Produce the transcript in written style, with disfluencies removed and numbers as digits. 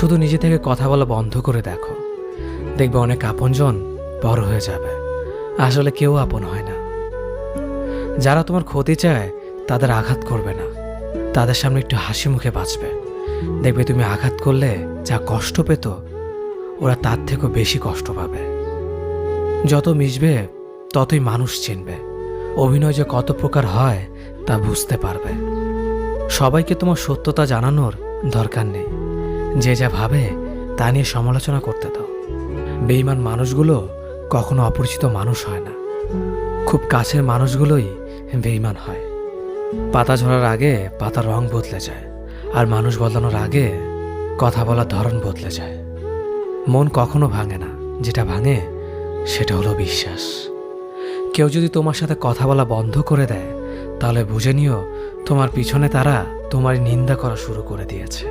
শুধু নিজে থেকে কথা বলা বন্ধ করে দেখো, দেখবে অনেক আপনজন বড় হয়ে যাবে। আসলে কেউ আপন হয় না। যারা তোমার ক্ষতি চায় তাদের আঘাত করবে না, তাদের সামনে একটু হাসি মুখে বাঁচবে। দেখবে তুমি আঘাত করলে যা কষ্ট পেত, ওরা তার থেকেও বেশি কষ্ট পাবে। যত মিশবে ততই মানুষ চিনবে। অভিনয় যে কত প্রকার হয় তা বুঝতে পারবে। সবাইকে তোমার সত্যতা জানানোর দরকার নেই। যে যা ভাবে তা নিয়ে সমালোচনা করতে দাও। বেঈমান মানুষগুলো কখনো অপরিচিত মানুষ হয় না, খুব কাছের মানুষগুলোই বেঈমান হয়। পাতা ঝরার আগে পাতার রং বদলে যায়, আর মানুষ বদলানোর আগে কথা বলার ধরন বদলে যায়। মন কখনো ভাঙে না, যেটা ভাঙে সেটা হলো বিশ্বাস। কেউ যদি তোমার সাথে কথা বলা বন্ধ করে দেয়, তাহলে বুঝে নিও তোমার পিছনে তারা তোমার নিন্দা করা শুরু করে দিয়েছে।